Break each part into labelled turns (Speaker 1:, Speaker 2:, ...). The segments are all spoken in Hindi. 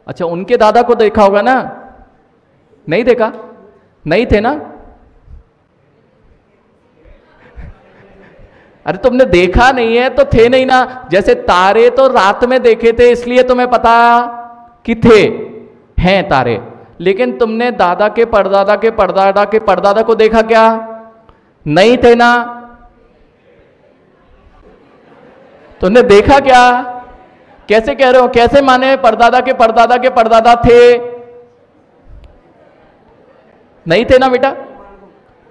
Speaker 1: अच्छा, उनके दादा को देखा होगा ना? नहीं देखा? नहीं थे ना? अरे तुमने देखा नहीं है तो थे नहीं ना। जैसे तारे तो रात में देखे थे इसलिए तुम्हें पता कि थे, हैं तारे, लेकिन तुमने दादा के परदादा के परदादा के परदादा को देखा क्या? नहीं थे ना? तुमने देखा क्या? कैसे कह रहे हो? कैसे माने परदादा के परदादा के परदादा थे? नहीं थे ना बेटा?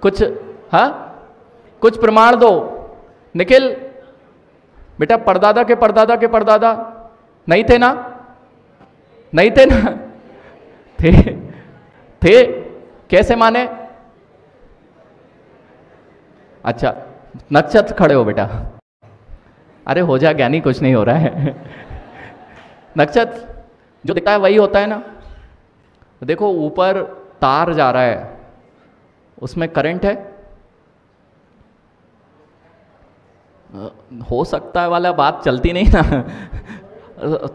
Speaker 1: कुछ, हाँ, कुछ प्रमाण दो। निखिल बेटा, परदादा के परदादा के परदादा नहीं थे ना? नहीं थे ना? थे। थे, कैसे माने? अच्छा, नक्षत्र खड़े हो बेटा। अरे हो जा ज्ञानी, कुछ नहीं हो रहा है। नक्षत्र जो दिखता है वही होता है ना? देखो ऊपर तार जा रहा है, उसमें करंट है? हो सकता है वाला बात चलती नहीं ना।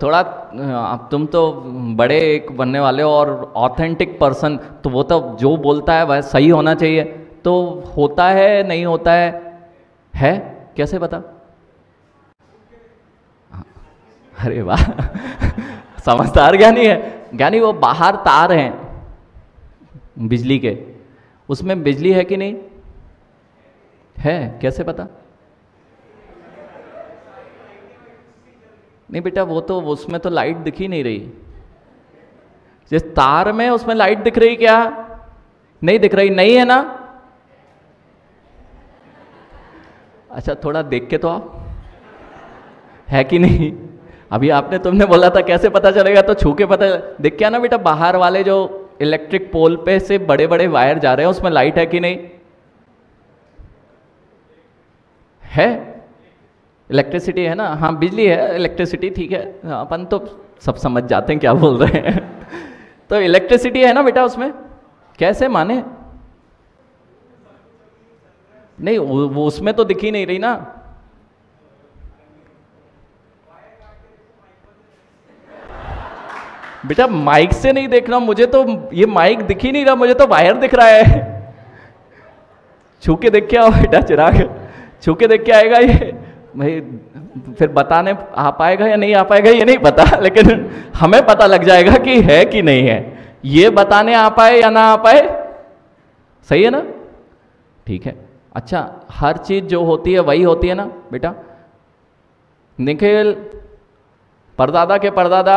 Speaker 1: थोड़ा अब तुम तो बड़े एक बनने वाले हो और ऑथेंटिक पर्सन, तो वो तो जो बोलता है वह सही होना चाहिए। तो होता है नहीं होता है कैसे बता? अरे वाह, समझदार ज्ञानी है। ज्ञानी वो बाहर तार हैं बिजली के, उसमें बिजली है कि नहीं है? कैसे पता? नहीं बेटा, वो तो उसमें तो लाइट दिख ही नहीं रही। जिस तार में उसमें लाइट दिख रही क्या? नहीं दिख रही, नहीं है ना? अच्छा थोड़ा देख के तो आप, है कि नहीं? अभी आपने, तुमने बोला था कैसे पता चलेगा, तो छू के पता। देख क्या ना बेटा, बाहर वाले जो इलेक्ट्रिक पोल पे से बड़े बड़े वायर जा रहे हैं उसमें लाइट है कि नहीं है? इलेक्ट्रिसिटी है ना? हाँ बिजली है, इलेक्ट्रिसिटी, ठीक है, अपन तो सब समझ जाते हैं क्या बोल रहे हैं। तो इलेक्ट्रिसिटी है ना बेटा उसमें, कैसे माने? नहीं वो उसमें तो दिख ही नहीं रही ना। बेटा माइक से नहीं देखना मुझे, तो ये माइक दिख ही नहीं रहा, मुझे तो वायर दिख रहा है। छू के देख के आओ बेटा, चिराग छू के देख के आएगा ये भाई, फिर बताने आ पाएगा या नहीं आ पाएगा ये नहीं पता, लेकिन हमें पता लग जाएगा कि है कि नहीं है। ये बताने आ पाए या ना आ पाए, सही है ना? ठीक है। अच्छा, हर चीज जो होती है वही होती है ना बेटा? निखिल परदादा के परदादा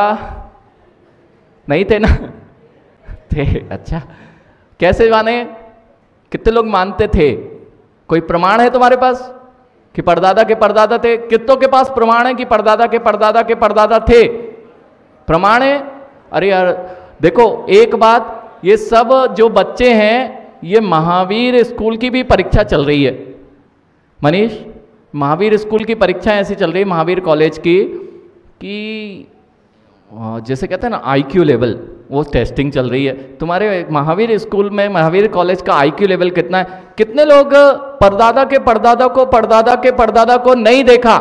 Speaker 1: नहीं थे ना? थे। अच्छा, कैसे माने? कितने लोग मानते थे? कोई प्रमाण है तुम्हारे पास कि परदादा के परदादा थे? कितनों के पास प्रमाण है कि परदादा के परदादा के परदादा थे? प्रमाण है? अरे यार देखो एक बात, ये सब जो बच्चे हैं, ये महावीर स्कूल की भी परीक्षा चल रही है। मनीष, महावीर स्कूल की परीक्षा ऐसी चल रही है, महावीर कॉलेज की, कि जैसे कहते हैं ना आईक्यू लेवल, वो टेस्टिंग चल रही है। तुम्हारे महावीर स्कूल में, महावीर कॉलेज का आईक्यू लेवल कितना है? कितने लोग परदादा के परदादा को, परदादा के परदादा को नहीं देखा?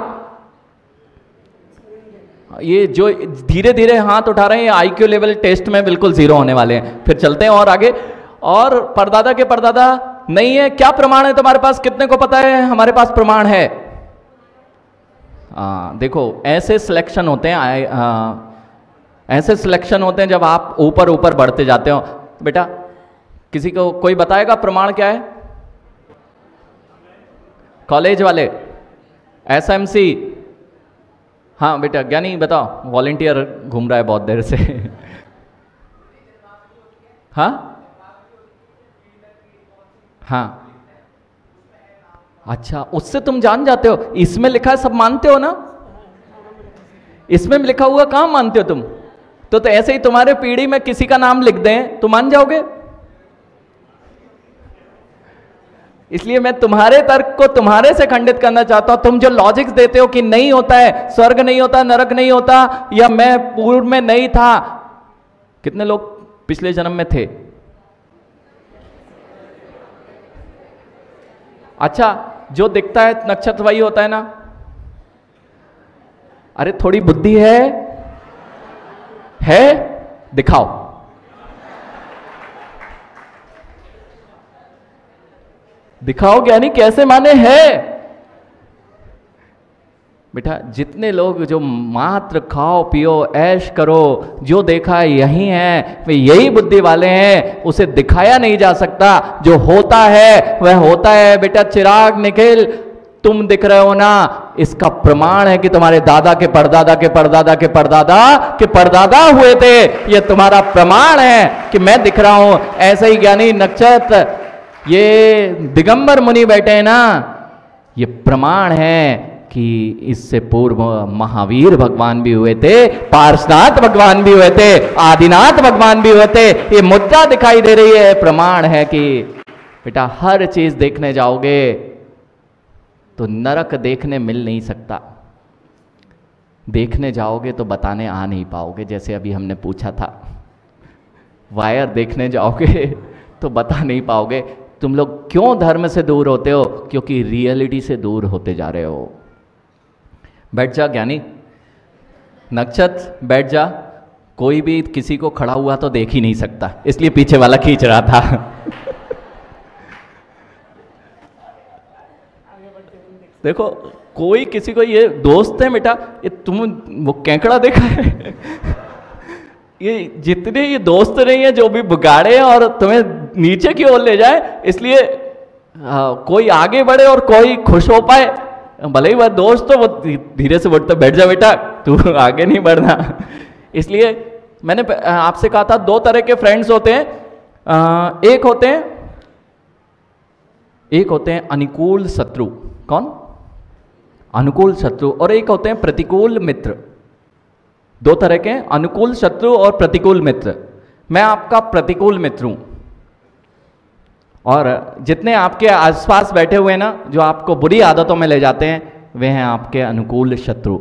Speaker 1: ये जो धीरे धीरे हाथ उठा रहे हैं, ये आईक्यू लेवल टेस्ट में बिल्कुल जीरो होने वाले हैं। फिर चलते हैं और आगे। और परदादा के परदादा नहीं है, क्या प्रमाण है तुम्हारे पास? कितने को पता है हमारे पास प्रमाण है? देखो ऐसे सिलेक्शन होते हैं, ऐसे सिलेक्शन होते हैं जब आप ऊपर ऊपर बढ़ते जाते हो। बेटा किसी को कोई बताएगा प्रमाण क्या है? कॉलेज वाले, एसएमसी? हाँ बेटा ज्ञानी बताओ, वॉलेंटियर घूम रहा है बहुत देर से। हाँ हाँ, अच्छा उससे तुम जान जाते हो? इसमें लिखा है सब मानते हो ना? इसमें लिखा हुआ कहाँ मानते हो तुम? तो ऐसे ही तुम्हारे पीढ़ी में किसी का नाम लिख दें तो मान जाओगे? इसलिए मैं तुम्हारे तर्क को तुम्हारे से खंडित करना चाहता हूं। तुम जो लॉजिक्स देते हो कि नहीं होता है, स्वर्ग नहीं होता, नरक नहीं होता, या मैं पूर्व में नहीं था, कितने लोग पिछले जन्म में थे? अच्छा, जो दिखता है नक्षत्र वही होता है ना? अरे थोड़ी बुद्धि है? दिखाओ। दिखाओ ज्ञानी कैसे माने है। बेटा जितने लोग जो मात्र खाओ पियो ऐश करो, जो देखा है यही है, वे यही बुद्धि वाले हैं, उसे दिखाया नहीं जा सकता। जो होता है वह होता है। बेटा चिराग निखिल तुम दिख रहे हो ना, इसका प्रमाण है कि तुम्हारे दादा के परदादा के परदादा के परदादा के परदादा हुए थे। यह तुम्हारा प्रमाण है कि मैं दिख रहा हूं। ऐसे ही ज्ञानी नक्षत्र, ये दिगंबर मुनि बैठे हैं ना, ये प्रमाण है कि इससे पूर्व महावीर भगवान भी हुए थे, पार्शनाथ भगवान भी हुए थे, आदिनाथ भगवान भी हुए थे। ये मुद्दा दिखाई दे रही है, प्रमाण है कि बेटा हर चीज देखने जाओगे तो नरक देखने मिल नहीं सकता। देखने जाओगे तो बताने आ नहीं पाओगे। जैसे अभी हमने पूछा था, वायर देखने जाओगे तो बता नहीं पाओगे। तुम लोग क्यों धर्म से दूर होते हो? क्योंकि रियलिटी से दूर होते जा रहे हो। बैठ जा ज्ञानी, नक्षत्र बैठ जा। कोई भी किसी को खड़ा हुआ तो देख ही नहीं सकता, इसलिए पीछे वाला खींच रहा था। देखो कोई किसी को, ये दोस्त है बेटा, ये तुम वो केंकड़ा देखा है? ये जितने ये दोस्त नहीं है जो भी बिगाड़े और तुम्हें नीचे की ओर ले जाए, इसलिए कोई आगे बढ़े और कोई खुश हो पाए। भले ही वह दोस्त तो वो धीरे से बढ़ता, बैठ जा बेटा तू आगे नहीं बढ़ना। इसलिए मैंने आपसे कहा था दो तरह के फ्रेंड्स होते हैं। एक होते हैं अनुकूल शत्रु। कौन? अनुकूल शत्रु। और एक होते हैं प्रतिकूल मित्र। दो तरह के, अनुकूल शत्रु और प्रतिकूल मित्र। मैं आपका प्रतिकूल मित्र हूं, और जितने आपके आसपास बैठे हुए ना जो आपको बुरी आदतों में ले जाते हैं, वे हैं आपके अनुकूल शत्रु।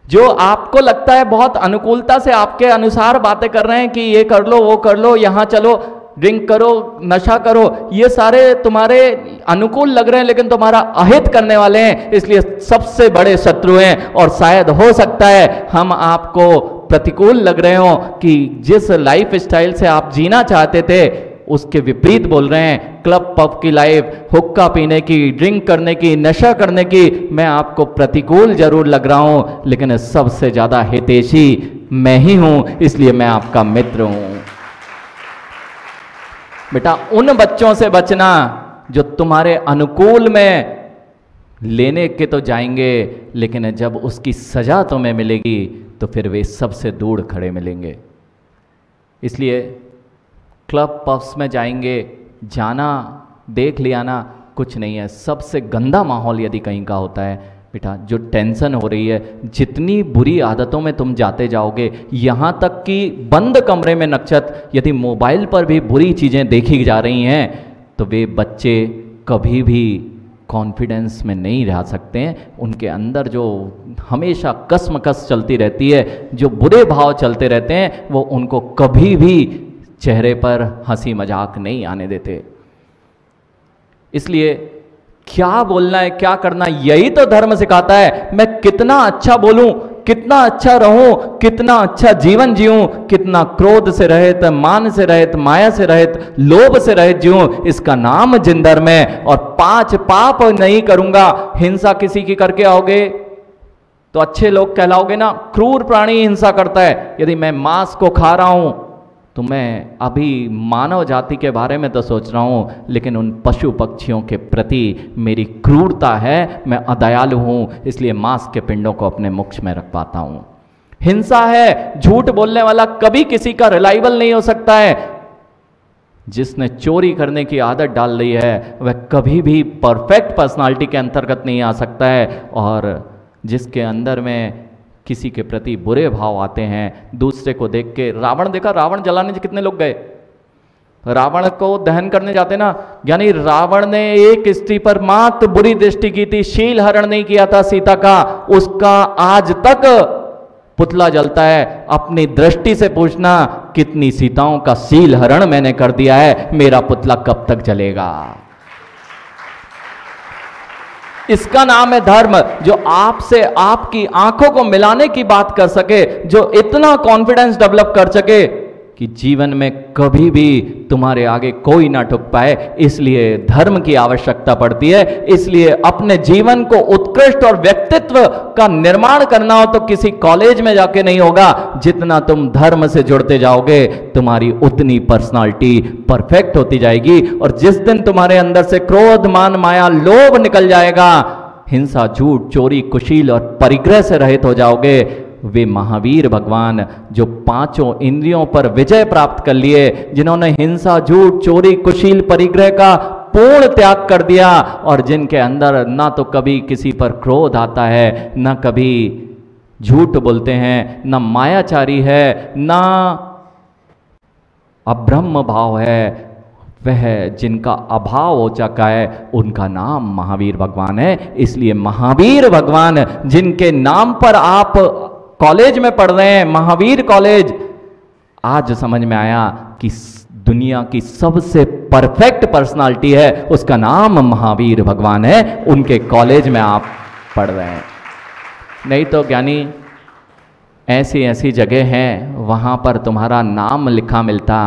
Speaker 1: जो आपको लगता है बहुत अनुकूलता से आपके अनुसार बातें कर रहे हैं कि ये कर लो वो कर लो, यहां चलो, ड्रिंक करो, नशा करो, ये सारे तुम्हारे अनुकूल लग रहे हैं लेकिन तुम्हारा अहित करने वाले हैं, इसलिए सबसे बड़े शत्रु हैं। और शायद हो सकता है हम आपको प्रतिकूल लग रहे हो कि जिस लाइफ स्टाइल से आप जीना चाहते थे उसके विपरीत बोल रहे हैं। क्लब पब की लाइफ, हुक्का पीने की, ड्रिंक करने की, नशा करने की, मैं आपको प्रतिकूल जरूर लग रहा हूं लेकिन सबसे ज्यादा हितैषी मैं ही हूं, इसलिए मैं आपका मित्र हूं। बेटा उन बच्चों से बचना जो तुम्हारे अनुकूल में लेने के तो जाएंगे, लेकिन जब उसकी सजा तुम्हें मिलेगी तो फिर वे सबसे दूर खड़े मिलेंगे। इसलिए क्लब पब्स में जाएंगे, जाना देख लिया ना, कुछ नहीं है। सबसे गंदा माहौल यदि कहीं का होता है बेटा, जो टेंशन हो रही है, जितनी बुरी आदतों में तुम जाते जाओगे, यहाँ तक कि बंद कमरे में नक्षत्र यदि मोबाइल पर भी बुरी चीज़ें देखी जा रही हैं तो वे बच्चे कभी भी कॉन्फिडेंस में नहीं रह सकते हैं। उनके अंदर जो हमेशा कसमकस चलती रहती है, जो बुरे भाव चलते रहते हैं, वो उनको कभी भी चेहरे पर हंसी मजाक नहीं आने देते। इसलिए क्या बोलना है, क्या करना, यही तो धर्म सिखाता है। मैं कितना अच्छा बोलूं, कितना अच्छा रहूं, कितना अच्छा जीवन जीऊं, कितना क्रोध से रहित, मान से रहित, माया से रहित, लोभ से रहित जीऊं, इसका नाम जिन धर्म है। और 5 पाप नहीं करूंगा। हिंसा किसी की करके आओगे तो अच्छे लोग कहलाओगे ना। क्रूर प्राणी हिंसा करता है। यदि मैं मांस को खा रहा हूं तो मैं अभी मानव जाति के बारे में तो सोच रहा हूँ, लेकिन उन पशु पक्षियों के प्रति मेरी क्रूरता है, मैं अदयालु हूँ, इसलिए मांस के पिंडों को अपने मुख में रख पाता हूँ। हिंसा है, झूठ बोलने वाला कभी किसी का रिलायबल नहीं हो सकता है। जिसने चोरी करने की आदत डाल ली है वह कभी भी परफेक्ट पर्सनालिटी के अंतर्गत नहीं आ सकता है। और जिसके अंदर में किसी के प्रति बुरे भाव आते हैं, दूसरे को देख के, रावण देखा, रावण जलाने कितने लोग गए, रावण को दहन करने जाते ना, यानी रावण ने एक स्त्री पर मात्र बुरी दृष्टि की थी, शील हरण नहीं किया था सीता का, उसका आज तक पुतला जलता है। अपनी दृष्टि से पूछना कितनी सीताओं का शील हरण मैंने कर दिया है, मेरा पुतला कब तक जलेगा। इसका नाम है धर्म, जो आपसे आपकी आंखों को मिलाने की बात कर सके, जो इतना कॉन्फिडेंस डेवलप कर सके कि जीवन में कभी भी तुम्हारे आगे कोई ना ठुक पाए। इसलिए धर्म की आवश्यकता पड़ती है। इसलिए अपने जीवन को उत्कृष्ट और व्यक्तित्व का निर्माण करना हो तो किसी कॉलेज में जाके नहीं होगा। जितना तुम धर्म से जुड़ते जाओगे तुम्हारी उतनी पर्सनालिटी परफेक्ट होती जाएगी। और जिस दिन तुम्हारे अंदर से क्रोध, मान, माया, लोभ निकल जाएगा, हिंसा, झूठ, चोरी, कुशील और परिग्रह से रहित हो जाओगे, वे महावीर भगवान जो पांचों इंद्रियों पर विजय प्राप्त कर लिए, जिन्होंने हिंसा, झूठ, चोरी, कुशील, परिग्रह का पूर्ण त्याग कर दिया, और जिनके अंदर ना तो कभी किसी पर क्रोध आता है, ना कभी झूठ बोलते हैं, ना मायाचारी है, ना अब्रह्म भाव है, वह जिनका अभाव हो चुका है, उनका नाम महावीर भगवान है। इसलिए महावीर भगवान जिनके नाम पर आप कॉलेज में पढ़ रहे हैं, महावीर कॉलेज, आज समझ में आया कि दुनिया की सबसे परफेक्ट पर्सनालिटी है, उसका नाम महावीर भगवान है। उनके कॉलेज में आप पढ़ रहे हैं। नहीं तो ज्ञानी ऐसी ऐसी जगह हैं वहाँ पर तुम्हारा नाम लिखा मिलता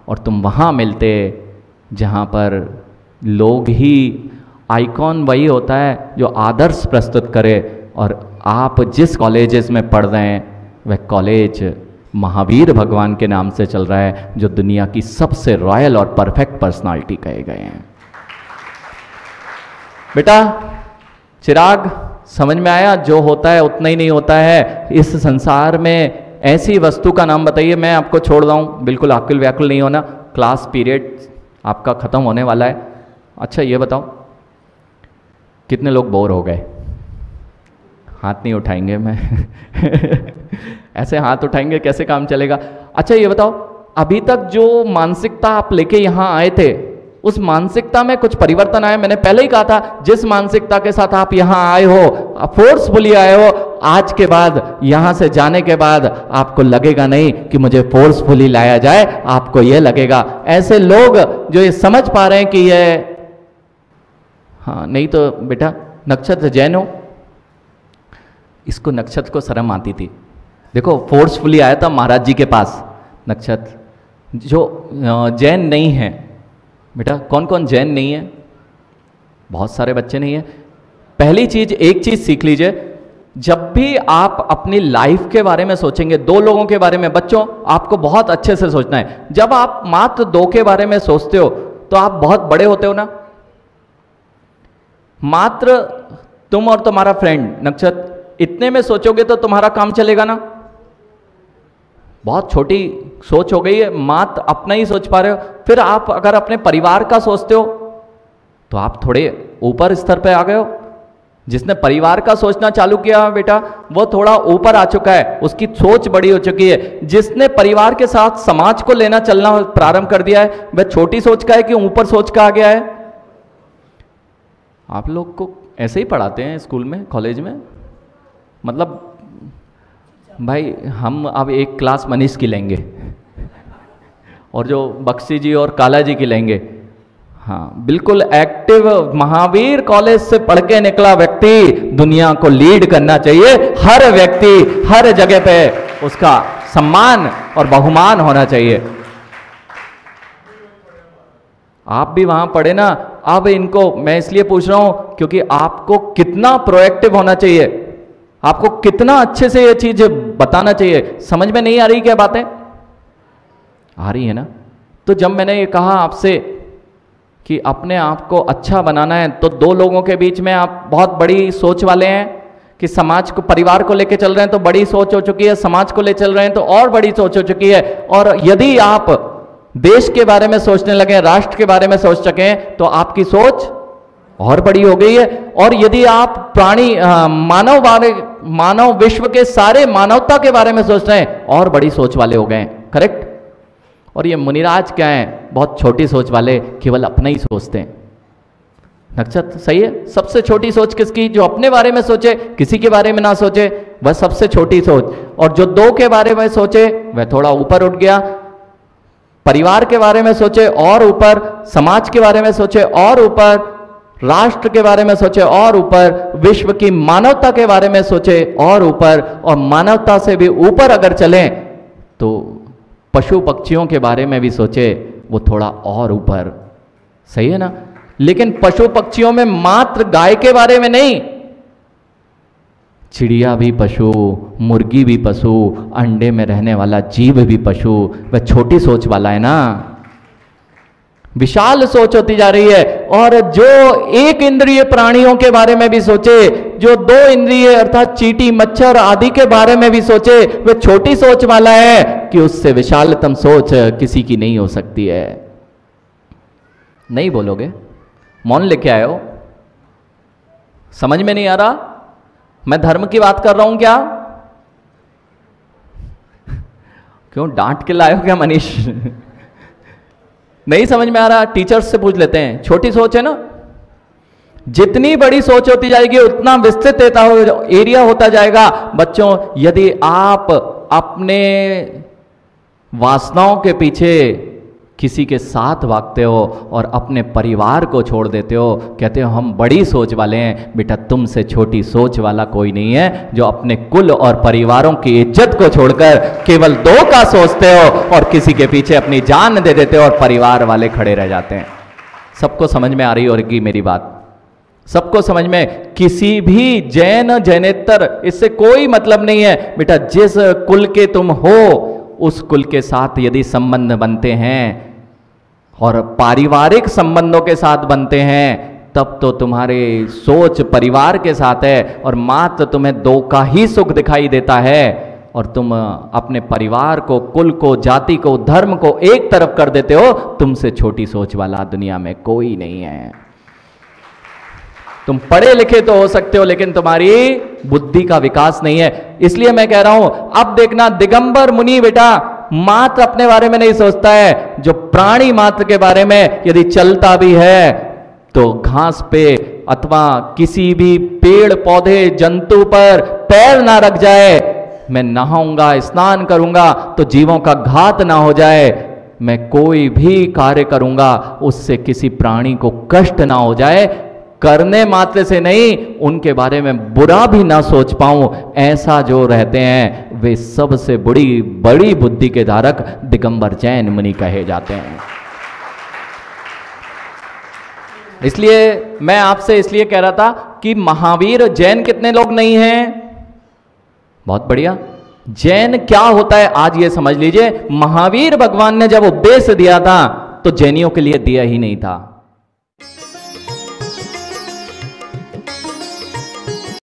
Speaker 1: और तुम वहाँ मिलते जहाँ पर लोग ही, आइकॉन वही होता है जो आदर्श प्रस्तुत करे। और आप जिस कॉलेजेस में पढ़ रहे हैं वह कॉलेज महावीर भगवान के नाम से चल रहा है, जो दुनिया की सबसे रॉयल और परफेक्ट पर्सनालिटी कहे गए हैं। बेटा चिराग, समझ में आया? जो होता है उतना ही नहीं होता है। इस संसार में ऐसी वस्तु का नाम बताइए, मैं आपको छोड़ रहा हूँ, बिल्कुल आकुल व्याकुल नहीं होना, क्लास पीरियड आपका ख़त्म होने वाला है। अच्छा ये बताओ, कितने लोग बोर हो गए? हाथ नहीं उठाएंगे मैं ऐसे हाथ उठाएंगे कैसे काम चलेगा? अच्छा ये बताओ, अभी तक जो मानसिकता आप लेके यहाँ आए थे, उस मानसिकता में कुछ परिवर्तन आया? मैंने पहले ही कहा था, जिस मानसिकता के साथ आप यहाँ आए हो, फोर्सफुली आए हो, आज के बाद, यहाँ से जाने के बाद आपको लगेगा नहीं कि मुझे फोर्सफुली लाया जाए, आपको ये लगेगा। ऐसे लोग जो ये समझ पा रहे हैं कि ये, हाँ नहीं तो बेटा नक्षत्र जैन हो, इसको नक्षत्र को शर्म आती थी। देखो फोर्सफुली आया था महाराज जी के पास नक्षत्र। जो जैन नहीं है बेटा, कौन कौन जैन नहीं है? बहुत सारे बच्चे नहीं है। पहली चीज, एक चीज सीख लीजिए, जब भी आप अपनी लाइफ के बारे में सोचेंगे, दो लोगों के बारे में, बच्चों आपको बहुत अच्छे से सोचना है। जब आप मात्र दो के बारे में सोचते हो तो आप बहुत बड़े होते हो ना। मात्र तुम और तुम्हारा फ्रेंड नक्षत्र, इतने में सोचोगे तो तुम्हारा काम चलेगा ना। बहुत छोटी सोच हो गई है, मात्र अपना ही सोच पा रहे हो। फिर आप अगर अपने परिवार का सोचते हो तो आप थोड़े ऊपर स्तर पे आ गए हो। जिसने परिवार का सोचना चालू किया बेटा, वो थोड़ा ऊपर आ चुका है, उसकी सोच बड़ी हो चुकी है। जिसने परिवार के साथ समाज को लेना चलना प्रारंभ कर दिया है, वह छोटी सोच का है कि ऊपर सोच का आ गया है। आप लोग को ऐसे ही पढ़ाते हैं स्कूल में, कॉलेज में? मतलब भाई हम अब एक क्लास मनीष की लेंगे और जो बख्शी जी और काला जी की लेंगे। हाँ बिल्कुल एक्टिव महावीर कॉलेज से पढ़ के निकला व्यक्ति दुनिया को लीड करना चाहिए। हर व्यक्ति हर जगह पे उसका सम्मान और बहुमान होना चाहिए। आप भी वहां पढ़े ना। अब इनको मैं इसलिए पूछ रहा हूं क्योंकि आपको कितना प्रोएक्टिव होना चाहिए, आपको कितना अच्छे से ये चीज बताना चाहिए। समझ में नहीं आ रही क्या बातें? आ रही है ना? तो जब मैंने ये कहा आपसे कि अपने आप को अच्छा बनाना है, तो दो लोगों के बीच में आप बहुत बड़ी सोच वाले हैं कि समाज को, परिवार को लेके चल रहे हैं तो बड़ी सोच हो चुकी है, समाज को ले चल रहे हैं तो और बड़ी सोच हो चुकी है। और यदि आप देश के बारे में सोचने लगे, राष्ट्र के बारे में सोच सकें, तो आपकी सोच और बड़ी हो गई है। और यदि आप प्राणी मानव विश्व के सारे मानवता के बारे में सोच रहे हैं, और बड़ी सोच वाले हो गए। करेक्ट? और ये मुनिराज क्या है? बहुत छोटी सोच वाले, केवल अपना ही सोचते हैं। नक्षत्र सही है? सबसे छोटी सोच किसकी? जो अपने बारे में सोचे, किसी के बारे में ना सोचे, वह सबसे छोटी सोच। और जो दो के बारे में सोचे वह थोड़ा ऊपर उठ गया। परिवार के बारे में सोचे और ऊपर, समाज के बारे में सोचे और ऊपर, राष्ट्र के बारे में सोचे और ऊपर, विश्व की मानवता के बारे में सोचे और ऊपर, और मानवता से भी ऊपर अगर चलें तो पशु पक्षियों के बारे में भी सोचे, वो थोड़ा और ऊपर। सही है ना? लेकिन पशु पक्षियों में मात्र गाय के बारे में नहीं, चिड़िया भी पशु, मुर्गी भी पशु, अंडे में रहने वाला जीव भी पशु। वह छोटी सोच वाला है ना, विशाल सोच होती जा रही है। और जो एक इंद्रिय प्राणियों के बारे में भी सोचे, जो दो इंद्रिय अर्थात चींटी मच्छर आदि के बारे में भी सोचे, वह छोटी सोच वाला है कि उससे विशालतम सोच किसी की नहीं हो सकती है। नहीं बोलोगे? मौन लेके आए हो? समझ में नहीं आ रहा? मैं धर्म की बात कर रहा हूं क्या? क्यों डांट के लाए हो क्या मनीष? नहीं समझ में आ रहा? टीचर्स से पूछ लेते हैं। छोटी सोच है ना, जितनी बड़ी सोच होती जाएगी उतना विस्तृत एरिया होता जाएगा। बच्चों, यदि आप अपने वासनाओं के पीछे किसी के साथ भागते हो और अपने परिवार को छोड़ देते हो, कहते हो हम बड़ी सोच वाले हैं, बेटा तुमसे छोटी सोच वाला कोई नहीं है जो अपने कुल और परिवारों की इज्जत को छोड़कर केवल दो का सोचते हो और किसी के पीछे अपनी जान दे देते हो और परिवार वाले खड़े रह जाते हैं। सबको समझ में आ रही होगी मेरी बात? सबको समझ में? किसी भी जैन जैनेतर इससे कोई मतलब नहीं है। बेटा जिस कुल के तुम हो उस कुल के साथ यदि संबंध बनते हैं और पारिवारिक संबंधों के साथ बनते हैं, तब तो तुम्हारे सोच परिवार के साथ है और मात्र तुम्हें दो का ही सुख दिखाई देता है और तुम अपने परिवार को, कुल को, जाति को, धर्म को एक तरफ कर देते हो। तुमसे छोटी सोच वाला दुनिया में कोई नहीं है। तुम पढ़े लिखे तो हो सकते हो लेकिन तुम्हारी बुद्धि का विकास नहीं है। इसलिए मैं कह रहा हूं, अब देखना दिगंबर मुनि बेटा मात्र अपने बारे में नहीं सोचता है, जो प्राणी मात्र के बारे में यदि चलता भी है तो घास पे अथवा किसी भी पेड़ पौधे जंतु पर पैर ना रख जाए। मैं नहाऊंगा, स्नान करूंगा तो जीवों का घात ना हो जाए। मैं कोई भी कार्य करूंगा उससे किसी प्राणी को कष्ट ना हो जाए। करने मात्र से नहीं, उनके बारे में बुरा भी ना सोच पाऊं, ऐसा जो रहते हैं वे सबसे बड़ी बुद्धि के धारक दिगंबर जैन मुनि कहे जाते हैं। इसलिए मैं आपसे इसलिए कह रहा था कि महावीर जैन कितने लोग नहीं हैं? बहुत बढ़िया। जैन क्या होता है आज ये समझ लीजिए। महावीर भगवान ने जब उपदेश दिया था तो जैनियों के लिए दिया ही नहीं था।